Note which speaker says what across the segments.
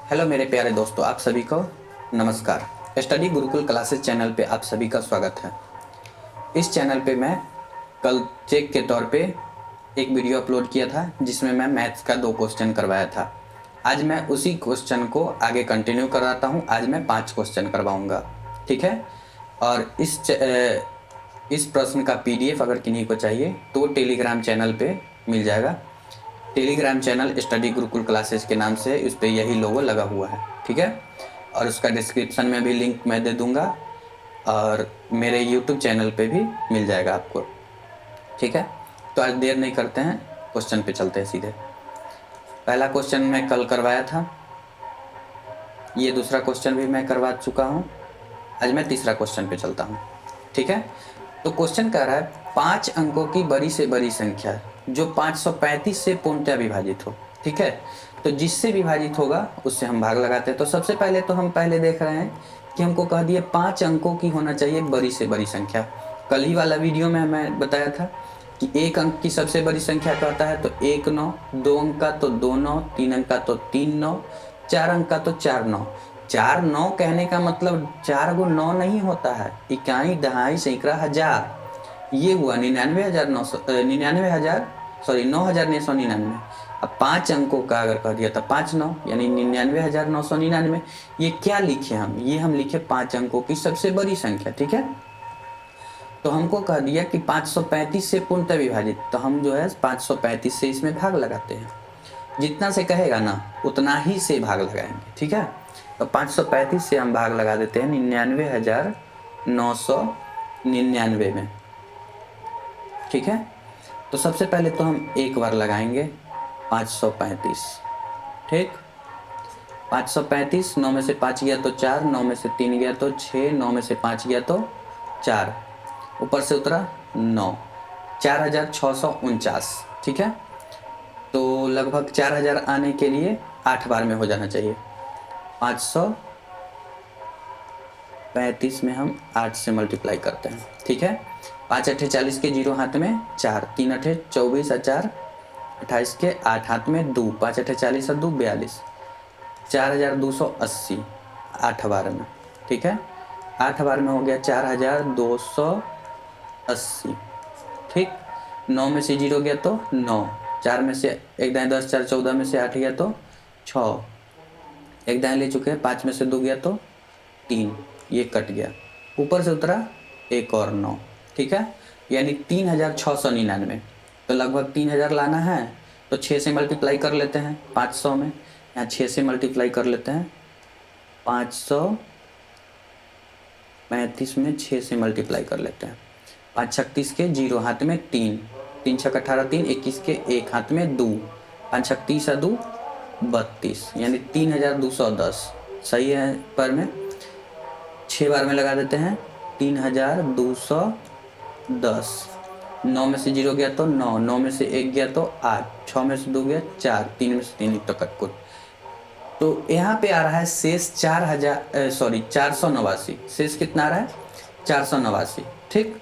Speaker 1: Hello मेरे प्यारे दोस्तों, आप सभी को नमस्कार। स्टडी गुरुकुल क्लासेस चैनल पे आप सभी का स्वागत है। इस चैनल पे मैं कल चेक के तौर पे एक वीडियो अपलोड किया था जिसमें मैं मैथ्स का 2 क्वेश्चन करवाया था। आज मैं उसी क्वेश्चन को आगे कंटिन्यू कराता हूँ। आज मैं 5 क्वेश्चन करवाऊँगा, ठीक है। और इस प्रश्न का PDF अगर किन्हीं को चाहिए तो टेलीग्राम चैनल पे मिल जाएगा। Telegram channel study Gurukul classes के नाम से उस पर यही लोगो लगा हुआ है, ठीक है। और उसका डिस्क्रिप्शन में भी लिंक मैं दे दूंगा और मेरे यूट्यूब चैनल पे भी मिल जाएगा आपको, ठीक है। तो आज देर नहीं करते हैं, क्वेश्चन पे चलते हैं सीधे। पहला क्वेश्चन मैं कल करवाया था, ये दूसरा क्वेश्चन भी मैं करवा चुका हूँ। आज मैं तीसरा क्वेश्चन पे चलता हूँ, ठीक है। तो क्वेश्चन कह रहा है 5 अंकों की बड़ी से बड़ी संख्या जो 535 से पूर्णतः विभाजित हो, ठीक है। तो जिससे विभाजित होगा उससे हम भाग लगाते हैं। तो सबसे पहले तो हम पहले देख रहे हैं कि हमको कह दिए 5 अंकों की होना चाहिए बड़ी से बड़ी संख्या। कल ही वाला वीडियो में मैं बताया था कि 1 अंक की सबसे बड़ी संख्या कहता है तो 1 9, 2 अंक का तो 2 9, 3 अंक का तो 3 9, 4 अंक का तो 4 9। 4 9 कहने का मतलब 4 गुण 9 नहीं होता है, इकाई दहाई सैकड़ा हजार। ये हुआ 99,999। अब 5 अंकों का अगर कह दिया था 5 9 यानी 99,999। ये क्या लिखे हम? ये हम लिखे 5 अंकों की सबसे बड़ी संख्या, ठीक है। तो हमको कह दिया कि 535 से पूर्णतः विभाजित, तो हम जो है 535 से इसमें भाग लगाते हैं। जितना से कहेगा ना उतना ही से भाग लगाएंगे, ठीक है। तो 535 से हम भाग लगा देते हैं 99,999 में, ठीक है। तो सबसे पहले तो हम एक बार लगाएंगे 535, ठीक। 535, 9 में से 5 गया तो 4, 9 में से 3 गया तो 6, 9 में से 5 गया तो 4, ऊपर से उतरा 9, 4,649, ठीक है। तो लगभग 4,000 आने के लिए 8 बार में हो जाना चाहिए। 535 में हम 8 से मल्टीप्लाई करते हैं, ठीक है। 5 अठे 40 के 0 हाथ में 4, 3 अठे 24 और 4 28 के 8 हाथ में 2, 5 अठे 40 और 2 42, 4,280 8 बार में, ठीक है। 8 बार में हो गया 4,280, ठीक। 9 में से 0 गया तो 9, 4 में से 1 दाएं 10, 4 14 में से 8 गया तो 6, 1 दाएं ले चुके हैं। 5 में से 2 गया तो 3, ये कट गया, ऊपर से उतरा एक और 9, ठीक है। यानी 3,699। तो लगभग 3,000 लाना है तो 6 से मल्टीप्लाई कर लेते हैं 500 में, यहाँ 6 से मल्टीप्लाई कर लेते हैं 535 में 6 से मल्टीप्लाई कर लेते हैं। 5 36 के 0 हाथ में 3, 3 6 18 3, 21 के 1 हाथ में 2, 5 36 और 2 32, यानी 3,210 सही है। पर में 6 बार में लगा देते हैं 3,210। 9 में से 0 गया तो 9, 9 में से 1 गया तो 8, 6 में से 2 गया 4, 3 में से 3 तो कटकुट। तो यहाँ पे आ रहा है शेष 489। शेष कितना आ रहा है? 489, ठीक।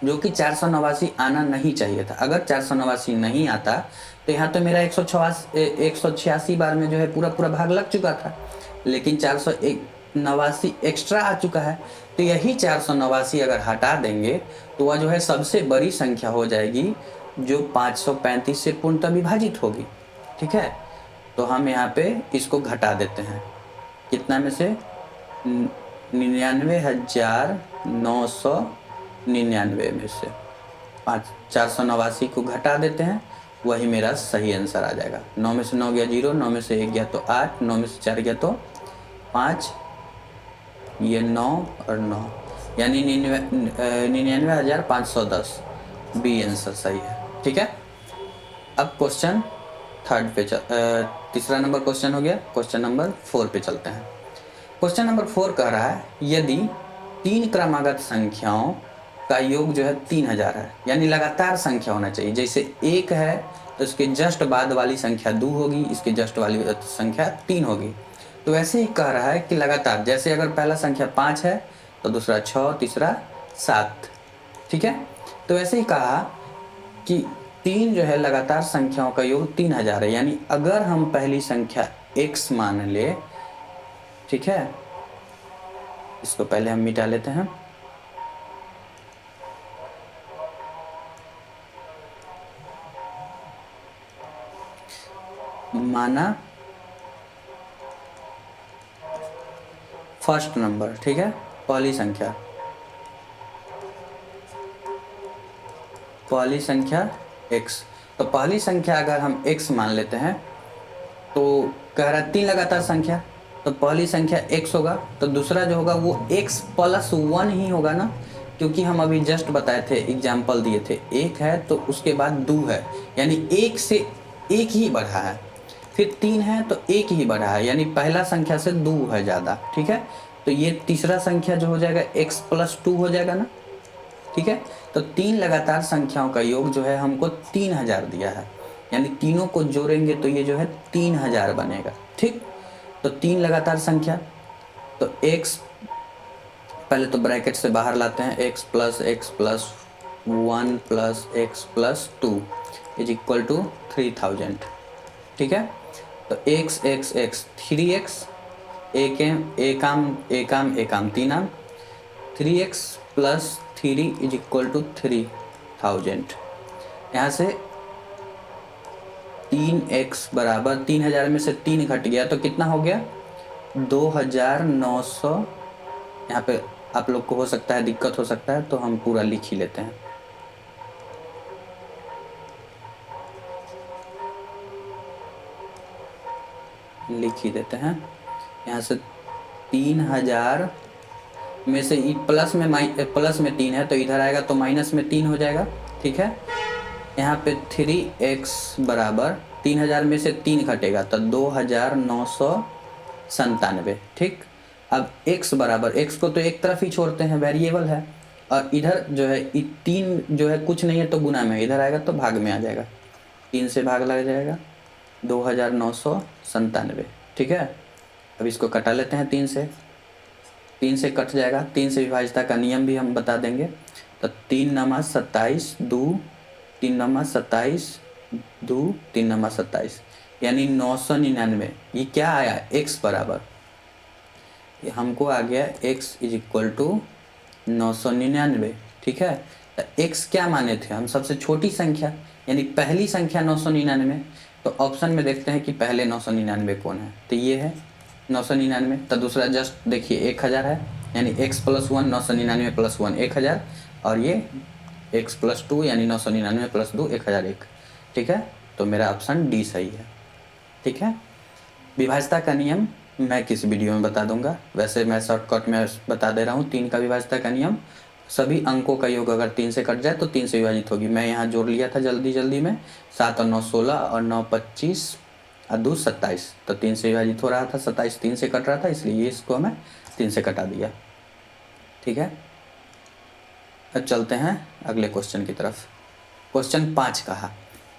Speaker 1: जो कि 489 आना नहीं चाहिए था। अगर 489 नहीं आता तो यहाँ तो मेरा 186 बार में जो है पूरा भाग लग चुका था, लेकिन 489 एक्स्ट्रा आ चुका है। तो यही 489 अगर हटा देंगे तो वह जो है सबसे बड़ी संख्या हो जाएगी जो 535 से पूर्णतः विभाजित होगी, ठीक है। तो हम यहाँ पे इसको घटा देते हैं, कितना में से 99,999 में से 489 को घटा देते हैं, वही मेरा सही आंसर आ जाएगा। 9 में से 9 गया 0, 9 में से 1 गया तो 8, 9 में से 4 गया तो 5, ये 9 और 9, यानी 99,510 बी आंसर सही है, ठीक है। अब क्वेश्चन थर्ड पे तीसरा नंबर क्वेश्चन हो गया। क्वेश्चन नंबर 4 पे चलते हैं। क्वेश्चन नंबर 4 कह रहा है यदि 3 क्रमागत संख्याओं का योग जो है 3,000 है, यानी लगातार संख्या होना चाहिए। जैसे 1 है तो इसके जस्ट बाद वाली संख्या 2 होगी, इसके जस्ट वाली संख्या 3 होगी। तो वैसे ही कह रहा है कि लगातार, जैसे अगर पहला संख्या 5 है तो दूसरा 6, तीसरा 7, ठीक है। तो वैसे ही कहा कि 3 जो है लगातार संख्याओं का योग 3,000 है, यानी अगर हम पहली संख्या x मान ले, ठीक है। इसको पहले हम मिटा लेते हैं। माना फर्स्ट नंबर, ठीक है, पहली संख्या x। तो पहली संख्या अगर हम x मान लेते हैं तो कह रहा है 3 लगातार संख्या, तो पहली संख्या x होगा, तो दूसरा जो होगा वो x प्लस 1 ही होगा ना, क्योंकि हम अभी जस्ट बताए थे, एग्जाम्पल दिए थे, 1 है तो उसके बाद 2 है, यानी 1 से 1 ही बढ़ा है, फिर 3 है तो 1 ही बढ़ा है, यानी पहला संख्या से 2 है ज़्यादा, ठीक है। तो ये तीसरा संख्या जो हो जाएगा x प्लस 2 हो जाएगा ना, ठीक है। तो 3 लगातार संख्याओं का योग जो है हमको 3000 दिया है, यानी तीनों को जोड़ेंगे तो ये जो है 3000 बनेगा, ठीक। तो 3 लगातार संख्या, तो x पहले तो ब्रैकेट से बाहर लाते हैं, x plus 1 plus x plus 2 is equal to 3000, ठीक है। तो x 3x, एक आम 3 आम, 3x plus 3 is equal to 3000। यहाँ से 3x बराबर 3000 में से 3 घट गया तो कितना हो गया 2900। यहाँ पे आप लोग को हो सकता है दिक्कत हो सकता है, तो हम पूरा लिख ही लेते हैं। लिख ही देते हैं। यहाँ से 3000 में से प्लस में 3 है तो इधर आएगा तो माइनस में 3 हो जाएगा, ठीक है। यहाँ पे 3x बराबर 3000 में से 3 घटेगा तो 2997, ठीक। अब x बराबर, x को तो एक तरफ ही छोड़ते हैं, वेरिएबल है, और इधर जो है 3 जो है कुछ नहीं है तो गुना में, इधर आएगा तो भाग में आ जाएगा, 3 से भाग लग जाएगा 2997, ठीक है। अब इसको कटा लेते हैं 3 से कट जाएगा, 3 से विभाज्यता का नियम भी हम बता देंगे। तो 3 नमा 27, 2 3 नमा 27, 2 3 नमा 27, यानी 999। ये क्या आया x बराबर, ये हमको आ गया x इज इक्वल टू 999, ठीक है। तो x क्या माने थे हम, सबसे छोटी संख्या, यानी पहली संख्या 999। तो ऑप्शन में देखते हैं कि पहले 999 कौन है, तो ये है 999। तो दूसरा जस्ट देखिए 1000 है, यानी x प्लस 1 999 प्लस 1 1000, और ये x प्लस 2 यानी 999 प्लस 2 1001, ठीक है। तो मेरा ऑप्शन डी सही है, ठीक है। विभाज्यता का नियम मैं किस वीडियो में बता दूंगा, वैसे मैं शॉर्टकट में बता दे रहा हूँ। 3 का विभाज्यता का नियम, सभी अंकों का योग अगर 3 से कट जाए तो 3 से विभाजित होगी। मैं यहाँ जोड़ लिया था जल्दी में, 7 और 9 16 और 9 25 और 2 27, तो 3 से विभाजित हो रहा था, 27 3 से कट रहा था, इसलिए इसको मैं 3 से कटा दिया, ठीक है। अब चलते हैं अगले क्वेश्चन की तरफ। क्वेश्चन 5 कहा,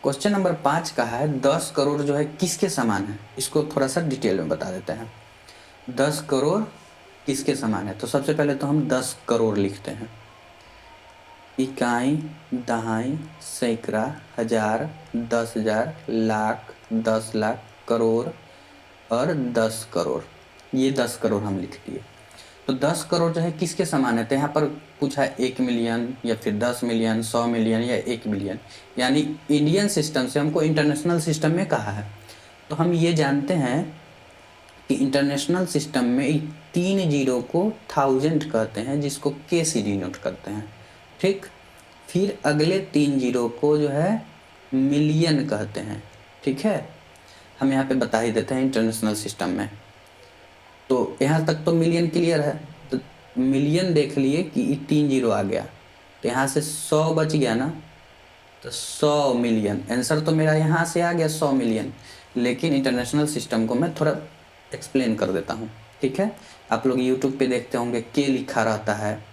Speaker 1: क्वेश्चन नंबर 5 कहा है 10 करोड़ जो है किसके समान है, इसको थोड़ा सा डिटेल में बता देते हैं। 10 करोड़ किसके समान है, तो सबसे पहले तो हम 10 करोड़ लिखते हैं। इकाई, दहाई, सैकड़ा, हजार, 10,000, लाख, 10 लाख, करोड़ और 10 करोड़, ये 10 करोड़ हम लिख दिए। तो 10 करोड़ जो है किसके समान है, तो यहाँ पर पूछा है 1 मिलियन या फिर 10 मिलियन, 100 मिलियन या 1 बिलियन, यानी इंडियन सिस्टम से हमको इंटरनेशनल सिस्टम में कहा है। तो हम ये जानते हैं कि इंटरनेशनल सिस्टम में 3 जीरो को 1000 कहते हैं, जिसको के से डिनोट करते हैं, ठीक। फिर अगले 3 जीरो को जो है मिलियन कहते हैं, ठीक है। हम यहाँ पे बता ही देते हैं इंटरनेशनल सिस्टम में। तो यहाँ तक तो मिलियन क्लियर है, तो मिलियन देख लिए कि 3 जीरो आ गया, तो यहाँ से 100 बच गया ना, तो 100 मिलियन आंसर तो मेरा यहाँ से आ गया 100 मिलियन। लेकिन इंटरनेशनल सिस्टम को मैं थोड़ा एक्सप्लेन कर देता हूँ, ठीक है। आप लोग यूट्यूब पे देखते होंगे के लिखा रहता है,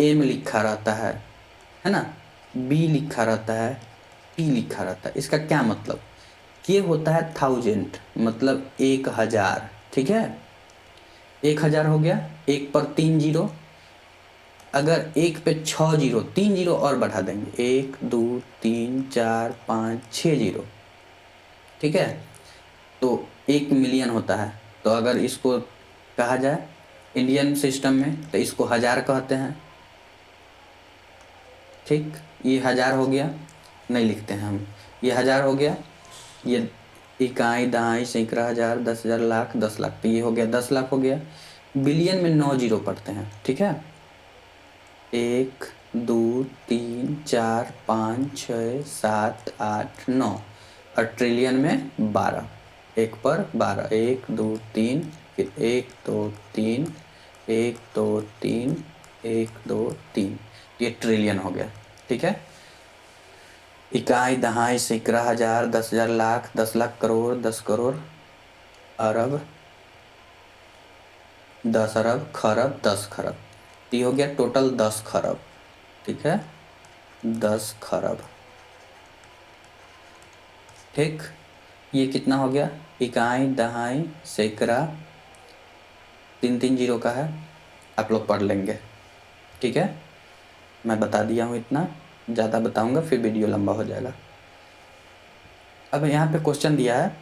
Speaker 1: एम लिखा रहता है ना, बी लिखा रहता है, टी लिखा रहता है। इसका क्या मतलब, के होता है 1000, मतलब 1000, ठीक है। 1000 हो गया, 1 पर 3 जीरो, अगर 1 पे 6 जीरो, 3 जीरो और बढ़ा देंगे, 1 2 3 4 5 6 जीरो, ठीक है। तो 1 मिलियन होता है। तो अगर इसको कहा जाए इंडियन सिस्टम में तो इसको 1000 कहते हैं। ठीक, ये 1000 हो गया, नहीं लिखते हैं हम, ये 1000 हो गया, ये इकाई, दहाई, सैकड़ा, हज़ार, 10,000, लाख, 10 लाख, तो ये हो गया 10 लाख हो गया। बिलियन में 9 जीरो पढ़ते हैं, ठीक है। 1 2 3 4 5 6 7 8 9, और ट्रिलियन में 12, 1 पर 12, 1 2 3, फिर 1 2 3, 1 2 3, 1 2 3, ये ट्रिलियन हो गया, ठीक है। इकाई, दहाई, सैकड़ा, हज़ार, 10,000, लाख, 10 लाख, करोड़, 10 करोड़, अरब, 10 अरब, खरब, 10 खरब, ये हो गया टोटल 10 खरब, ठीक है, 10 खरब। ठीक, ये कितना हो गया, इकाई, दहाई, सैकड़ा, 3 जीरो का है, आप लोग पढ़ लेंगे, ठीक है। मैं बता दिया हूँ इतना, ज़्यादा बताऊँगा फिर वीडियो लंबा हो जाएगा। अब यहाँ पे क्वेश्चन दिया है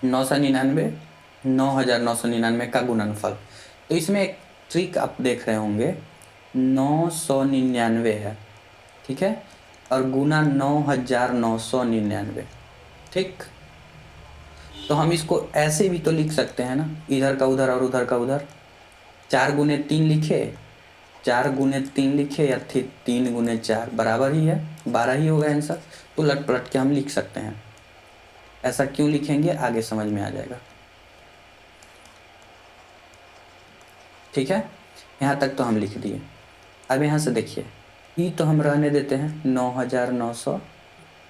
Speaker 1: 999, 9,999 का गुणनफल। तो इसमें एक ट्रिक आप देख रहे होंगे, 999 है, ठीक है, और गुना 9,999, ठीक। तो हम इसको ऐसे भी तो लिख सकते हैं ना, इधर का उधर और उधर का उधर, 4 गुने 3 लिखे, 4 गुने 3 लिखे, या 3 गुने 4 बराबर ही है, 12 ही होगा आंसर। तो उलट पलट के हम लिख सकते हैं। ऐसा क्यों लिखेंगे आगे समझ में आ जाएगा, ठीक है। यहाँ तक तो हम लिख दिए। अब यहाँ से देखिए, ई तो हम रहने देते हैं, 9,900,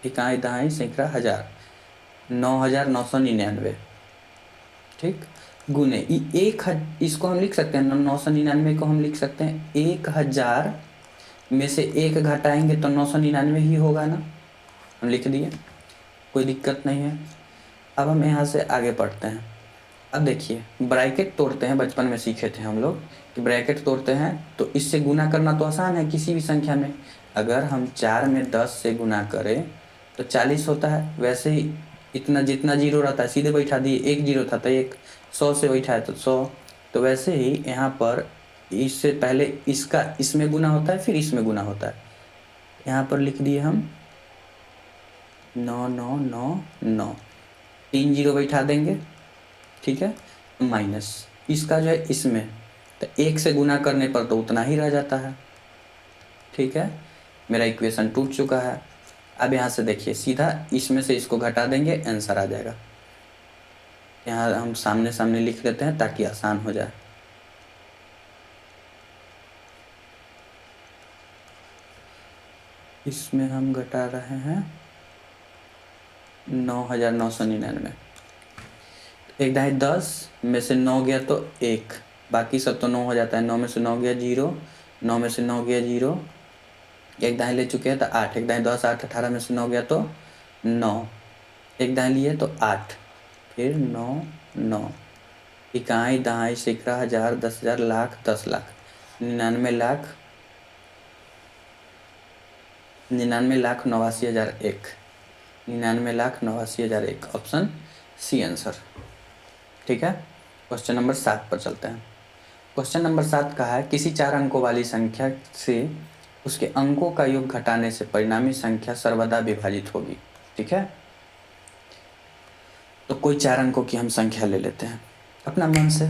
Speaker 1: इकाई, दहाई, सैकड़ा, हज़ार, 9,999, ठीक, गुने इसको हम लिख सकते हैं, 999 को हम लिख सकते हैं 1,000 में से 1 घटाएंगे तो 999 ही होगा ना, हम लिख दिए, कोई दिक्कत नहीं है। अब हम यहाँ से आगे पढ़ते हैं। अब देखिए, ब्रैकेट तोड़ते हैं, बचपन में सीखे थे हम लोग कि ब्रैकेट तोड़ते हैं तो इससे गुना करना तो आसान है किसी भी संख्या में। अगर हम 4 में 10 से गुना करें तो 40 होता है। वैसे ही इतना जितना जीरो रहता है सीधे बैठा दिए, 1 जीरो था तो 1, 100 से बैठा है तो 100। तो वैसे ही यहाँ पर इससे पहले इसका इसमें गुना होता है, फिर इसमें गुना होता है। यहाँ पर लिख दिए हम 9,999, 3 जीरो बैठा देंगे, ठीक है, माइनस इसका जो है इसमें, तो 1 से गुना करने पर तो उतना ही रह जाता है, ठीक है। मेरा इक्वेशन टूट चुका है। अब यहाँ से देखिए, सीधा इसमें से इसको घटा देंगे, आंसर आ जाएगा। यहाँ हम सामने सामने लिख लेते हैं ताकि आसान हो जाए। इसमें हम घटा रहे हैं 9,999, 1 दहाई 10 में से 9 गया तो 1, बाकी सब तो 9 हो जाता है। 9 में से 9 गया 0, 9 में से 9 गया 0, 1 दहाई ले चुके हैं तो 8, 1 दहाई 10, 8, 18 में से 9 गया तो 9, 1 दहाई लिए तो 8, फिर 9 9, इकाई, दहाई, सैकड़ा, हज़ार, 10,000, lakh, 10 lakh, 99 lakh, 99,89,001, 99,89,001, option C answer, ठीक है। क्वेश्चन नंबर 7 पर चलते हैं। क्वेश्चन नंबर 7 का है, किसी 4 अंकों वाली संख्या से उसके अंकों का योग घटाने से परिणामी संख्या सर्वदा विभाजित होगी, ठीक है। तो कोई 4 अंकों की हम संख्या ले लेते हैं अपना मन से।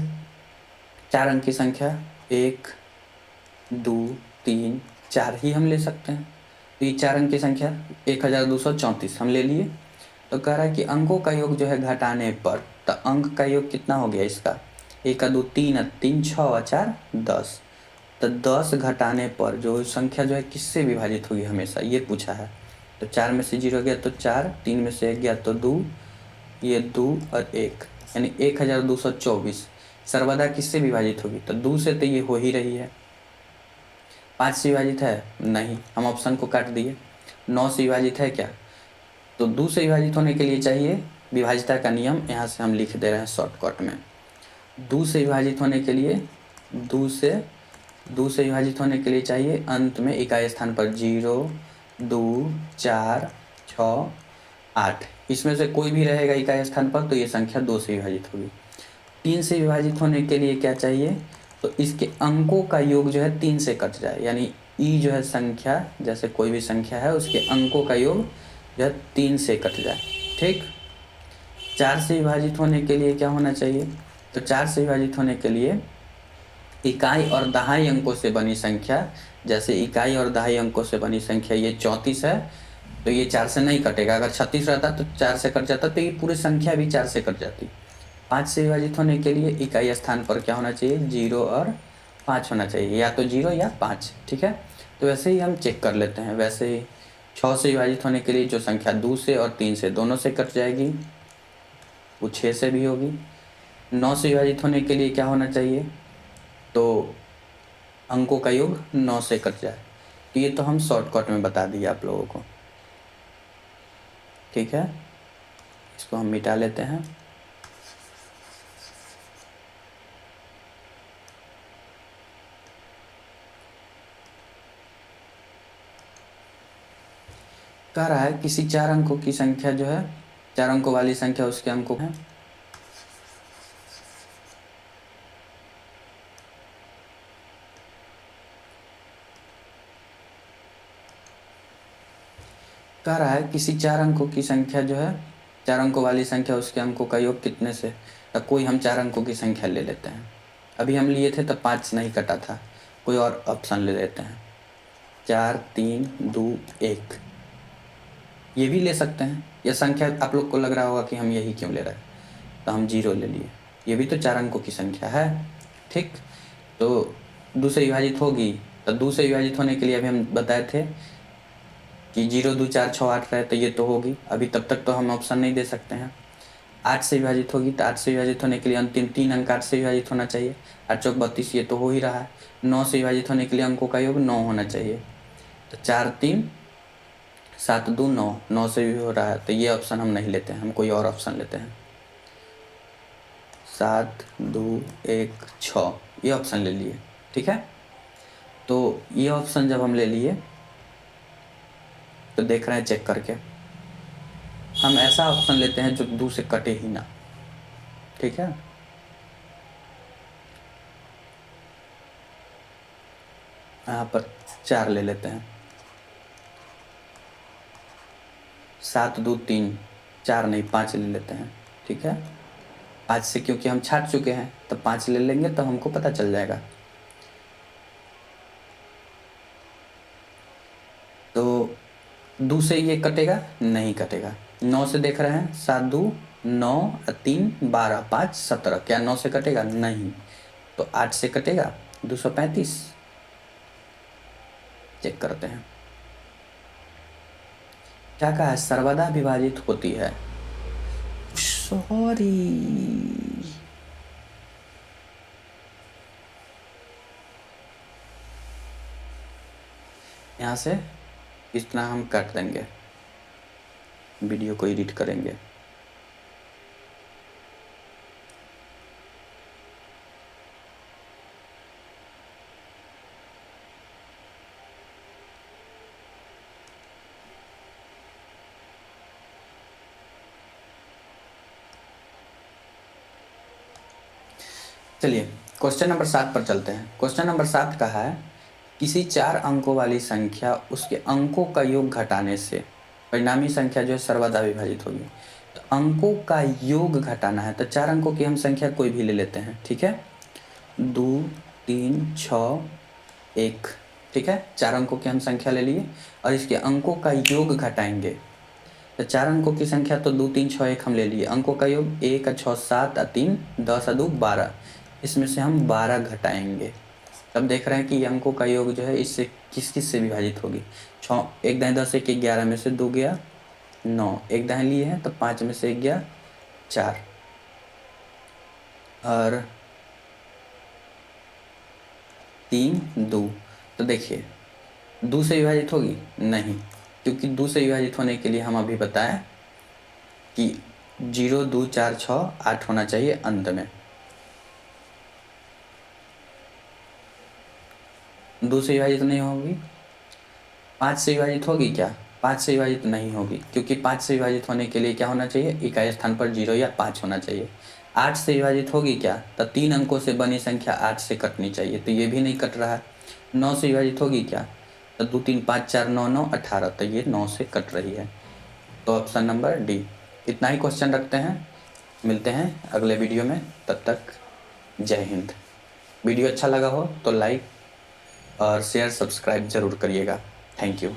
Speaker 1: 4 अंक की संख्या 1 2 3 4 ही हम ले सकते हैं। तो ये 4 अंक की संख्या 1234 हम ले लिए। तो कह रहा है कि अंकों का योग जो है घटाने पर, तो अंक का योग कितना हो गया इसका, 1 2 3 3 6 4 10। तो 10 घटाने पर जो संख्या जो है किससे विभाजित होगी हमेशा, ये पूछा है। तो 4 में से 0 गया तो 4, 3 में से 1 गया तो 2, ये 2 और 1, यानी 1224 सर्वदा किससे विभाजित होगी, तो 2 से तो ये हो ही रही है। 5 से विभाजित है नहीं, हम ऑप्शन को काट दिए। 9 से विभाजित है क्या, तो 2 से विभाजित होने के लिए चाहिए विभाजिता का नियम, यहाँ से हम लिख दे रहे हैं शॉर्टकट में। 2 से विभाजित होने के लिए 2 से विभाजित होने के लिए चाहिए अंत में इकाई स्थान पर 0 2 4 6 8, इसमें से कोई भी रहेगा इकाई स्थान पर तो ये संख्या 2 से विभाजित होगी। 3 से विभाजित होने के लिए क्या चाहिए, तो इसके अंकों का योग जो है 3 से कट जाए, यानी ई जो है संख्या, जैसे कोई भी संख्या है उसके अंकों का योग जो है 3 से कट जाए। ठीक, 4 से विभाजित होने के लिए क्या होना चाहिए, तो 4 से विभाजित होने के लिए इकाई और दहाई अंकों से बनी संख्या, जैसे इकाई और दहाई अंकों से बनी संख्या ये 34 है, तो ये 4 से नहीं कटेगा। अगर 36 रहता तो 4 से कट जाता, तो ये पूरी संख्या भी 4 से कट जाती। 5 से विभाजित होने के लिए इकाई स्थान पर क्या होना चाहिए, 0 और 5 होना चाहिए, या तो 0 या 5। ठीक है, तो वैसे ही हम चेक कर लेते हैं। वैसे ही 6 से विभाजित होने के लिए जो संख्या 2 से और 3 से दोनों से कट जाएगी, वो 6 से भी होगी। 9 से विभाजित होने के लिए क्या होना चाहिए, तो अंकों का योग 9 से कट जाए। तो ये तो हम शॉर्टकट में बता दिए आप लोगों को। ठीक है, इसको हम मिटा लेते हैं। कह रहा है किसी 4 अंकों की संख्या जो है, 4 अंकों वाली संख्या उसके अंकों हैं। कह रहा है किसी 4 अंकों की संख्या जो है, 4 अंकों वाली संख्या उसके अंकों का योग कितने से, तो कोई हम 4 अंकों की संख्या ले लेते हैं। अभी हम लिए थे तब 5 नहीं कटा था, कोई और ऑप्शन ले लेते हैं। 4 3 2 1, ये भी ले सकते हैं। यह संख्या आप लोग को लग रहा होगा कि हम यही क्यों ले रहे हैं, तो हम 0 ले लिए, ये भी तो 4 अंकों की संख्या है। ठीक, तो 2 से विभाजित होगी, तो 2 से विभाजित होने के लिए अभी हम बताए थे कि 0 2 4 6 8 रहे, तो ये तो होगी। अभी तब तक तो हम ऑप्शन नहीं दे सकते हैं। 8 से विभाजित होगी, तो 8 से विभाजित होने के लिए अंतिम 3 अंक 8 से विभाजित होना चाहिए। 8 चौक 32, ये तो हो ही रहा है। 9 से विभाजित होने के लिए अंकों का योग 9 होना चाहिए, तो 4 3 7 2 9, 9 से भी हो रहा है, तो ये ऑप्शन हम नहीं लेते हैं, हम कोई और ऑप्शन लेते हैं। 7 2 1 6, ये ऑप्शन ले लिए। ठीक है, तो ये ऑप्शन जब हम ले लिए तो देख रहे हैं चेक करके, हम ऐसा ऑप्शन लेते हैं जो 2 से कटे ही ना। ठीक है, यहाँ पर 4 ले लेते हैं। 7 2 3, 4 नहीं 5 ले लेते हैं। ठीक है, 5 से क्योंकि हम छाट चुके हैं तो 5 ले लेंगे, तो हमको पता चल जाएगा। तो 2 से ये कटेगा, नहीं कटेगा। 9 से देख रहे हैं, 7 2 9 3 12 5 17, क्या 9 से कटेगा, नहीं। तो 8 से कटेगा, 235। चेक करते हैं क्या कहा है, सर्वदा विभाजित होती है। सॉरी, यहाँ से इतना हम काट देंगे, वीडियो को एडिट करेंगे। चलिए क्वेश्चन नंबर 7 पर चलते हैं। क्वेश्चन नंबर 7 कहा है किसी 4 अंकों वाली संख्या उसके अंकों का योग घटाने से परिणामी संख्या जो है सर्वदा विभाजित होगी। तो अंकों का योग घटाना है, तो 4 अंकों की हम संख्या कोई भी ले लेते हैं। ठीक है, 2 3 6 1। ठीक है, 4 अंकों की हम संख्या ले लिए और इसके अंकों का योग घटाएंगे। तो 4 अंकों की संख्या तो 2 3 6 1 हम ले लिए, अंकों का योग 1 6 7 3 10 2 12, इसमें से हम 12 घटाएंगे। तब देख रहे हैं कि अंकों का योग जो है इससे किस किस से विभाजित होगी। 6 1 दाएँ 10 1 11 में से 2 गया 9, 1 दाएँ लिए हैं तो 5 में से 1 गया 4, और 3 2। तो देखिए 2 से विभाजित होगी, नहीं, क्योंकि 2 से विभाजित होने के लिए हम अभी बताएं कि 0 2 4 6 8 होना चाहिए अंत में। 2 से विभाजित नहीं होगी। 5 से विभाजित होगी क्या, 5 से विभाजित नहीं होगी, क्योंकि 5 से विभाजित होने के लिए क्या होना चाहिए, इकाई स्थान पर 0 या 5 होना चाहिए। 8 से विभाजित होगी क्या, तो 3 अंकों से बनी संख्या 8 से कटनी चाहिए, तो ये भी नहीं कट रहा है। 9 से विभाजित होगी क्या, तो 2 3 5 4 9 9 18, तो ये 9 से कट रही है। तो ऑप्शन नंबर डी। इतना ही क्वेश्चन रखते हैं, मिलते हैं अगले वीडियो में, तब तक जय हिंद। वीडियो अच्छा लगा हो तो लाइक और शेयर सब्सक्राइब ज़रूर करिएगा। Thank you.